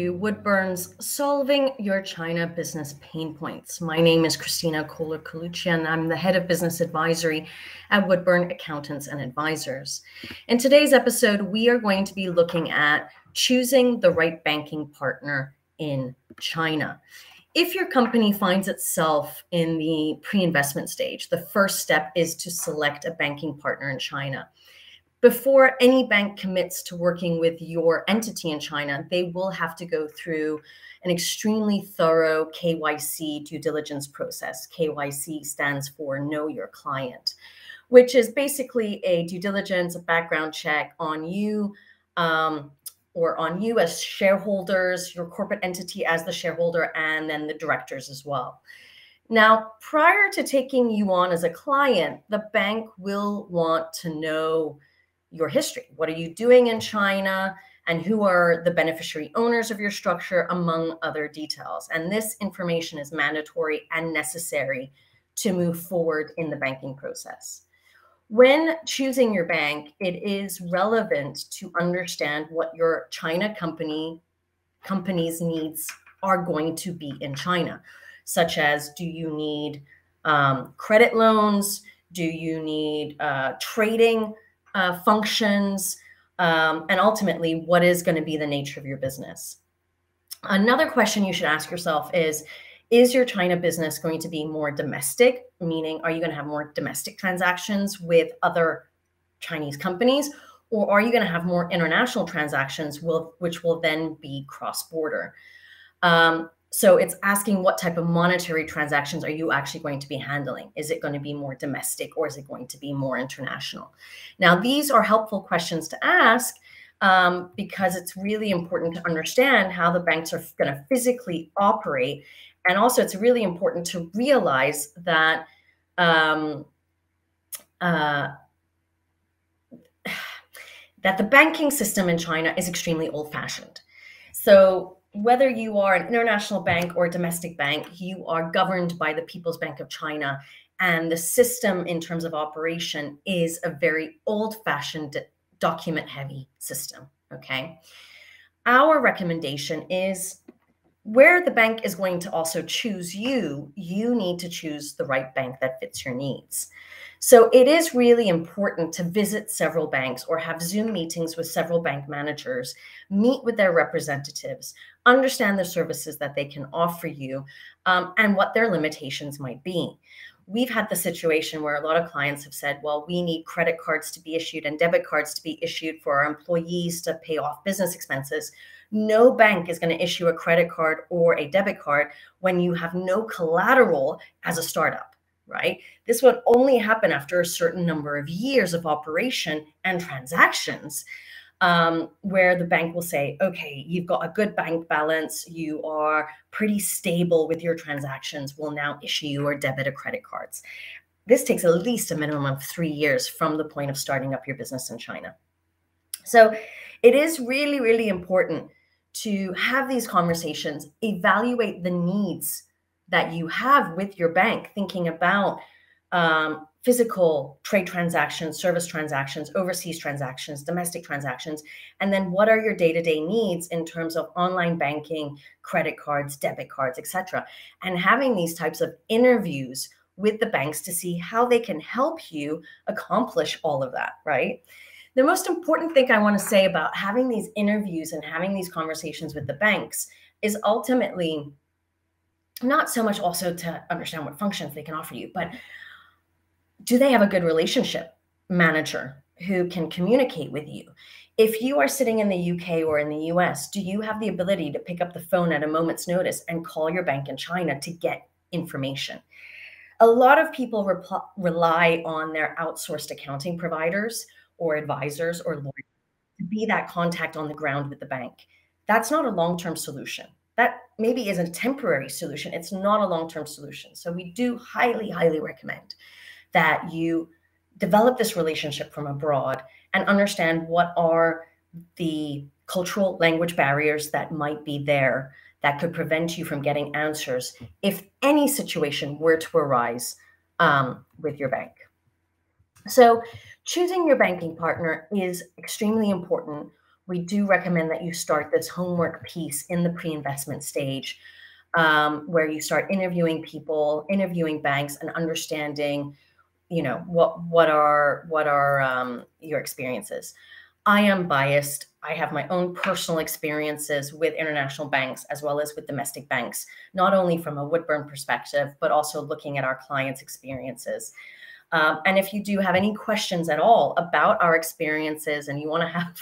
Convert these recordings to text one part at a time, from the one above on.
to Woodburn's Solving Your China Business Pain Points. My name is Christina Kohler-Colucci, and I'm the head of business advisory at Woodburn Accountants and Advisors. In today's episode, we are going to be looking at choosing the right banking partner in China. If your company finds itself in the pre-investment stage, the first step is to select a banking partner in China. Before any bank commits to working with your entity in China, they will have to go through an extremely thorough KYC due diligence process. KYC stands for Know Your Client, which is basically a due diligence, a background check on you or on you as shareholders, your corporate entity as the shareholder, and then the directors as well. Now, prior to taking you on as a client, the bank will want to know your history. What are you doing in China, and who are the beneficiary owners of your structure, among other details. And this information is mandatory and necessary to move forward in the banking process. When choosing your bank, it is relevant to understand what your China company's needs are going to be in China, such as, do you need credit loans? Do you need trading functions, and ultimately, what is going to be the nature of your business? Another question you should ask yourself is your China business going to be more domestic? Meaning, are you going to have more domestic transactions with other Chinese companies? Or are you going to have more international transactions, which will then be cross-border? So it's asking, what type of monetary transactions are you actually going to be handling? Is it going to be more domestic, or is it going to be more international? Now, these are helpful questions to ask because it's really important to understand how the banks are going to physically operate. And also, it's really important to realize that that the banking system in China is extremely old-fashioned. So whether you are an international bank or a domestic bank, you are governed by the People's Bank of China. And the system in terms of operation is a very old-fashioned, document-heavy system, okay? Our recommendation is, where the bank is going to also choose you, you need to choose the right bank that fits your needs. So it is really important to visit several banks or have Zoom meetings with several bank managers, meet with their representatives, understand the services that they can offer you, and what their limitations might be. We've had the situation where a lot of clients have said, well, we need credit cards to be issued and debit cards to be issued for our employees to pay off business expenses. No bank is going to issue a credit card or a debit card when you have no collateral as a startup, right? This would only happen after a certain number of years of operation and transactions, where the bank will say, okay, you've got a good bank balance, you are pretty stable with your transactions, we'll now issue you or debit or credit cards. This takes at least a minimum of 3 years from the point of starting up your business in China. So it is really, really important to have these conversations, evaluate the needs that you have with your bank, thinking about physical trade transactions, service transactions, overseas transactions, domestic transactions, and then what are your day-to-day needs in terms of online banking, credit cards, debit cards, etc. And having these types of interviews with the banks to see how they can help you accomplish all of that, right? The most important thing I want to say about having these interviews and having these conversations with the banks is ultimately not so much also to understand what functions they can offer you, but do they have a good relationship manager who can communicate with you? If you are sitting in the UK or in the US, do you have the ability to pick up the phone at a moment's notice and call your bank in China to get information? A lot of people rely on their outsourced accounting providers or advisors or lawyers to be that contact on the ground with the bank. That's not a long-term solution. That maybe is a temporary solution. It's not a long-term solution. So we do highly, highly recommend that you develop this relationship from abroad and understand what are the cultural language barriers that might be there that could prevent you from getting answers if any situation were to arise with your bank. So choosing your banking partner is extremely important we do recommend that you start this homework piece in the pre-investment stage, where you start interviewing people, interviewing banks, and understanding, what are your experiences. I am biased. I have my own personal experiences with international banks as well as with domestic banks, not only from a Woodburn perspective, but also looking at our clients' experiences. And if you do have any questions at all about our experiences and you want to have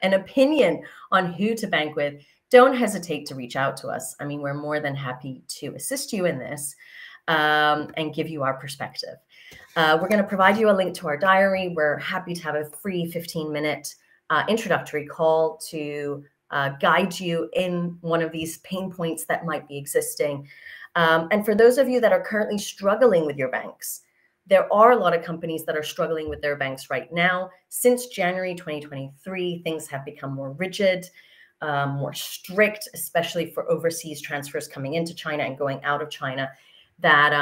an opinion on who to bank with, don't hesitate to reach out to us. I mean, we're more than happy to assist you in this, and give you our perspective. We're going to provide you a link to our diary. We're happy to have a free 15-minute introductory call to guide you in one of these pain points that might be existing. And for those of you that are currently struggling with your banks, there are a lot of companies that are struggling with their banks right now. Since January 2023, things have become more rigid, more strict, especially for overseas transfers coming into China and going out of China. That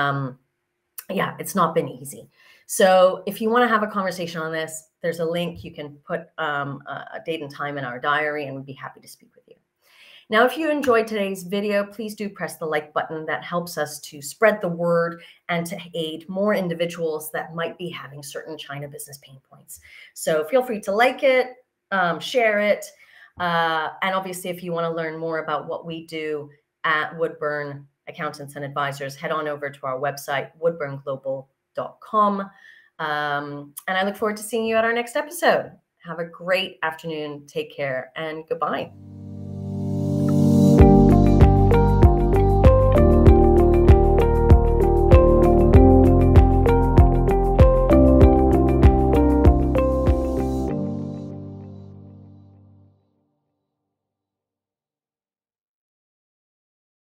yeah, it's not been easy. So if you want to have a conversation on this, there's a link. You can put a date and time in our diary, and we'd be happy to speak with you. Now, if you enjoyed today's video, please do press the like button. That helps us to spread the word and to aid more individuals that might be having certain China business pain points. So feel free to like it, share it. And obviously, if you want to learn more about what we do at Woodburn Accountants and Advisors, head on over to our website, woodburnglobal.com. And I look forward to seeing you at our next episode. Have a great afternoon. Take care and goodbye.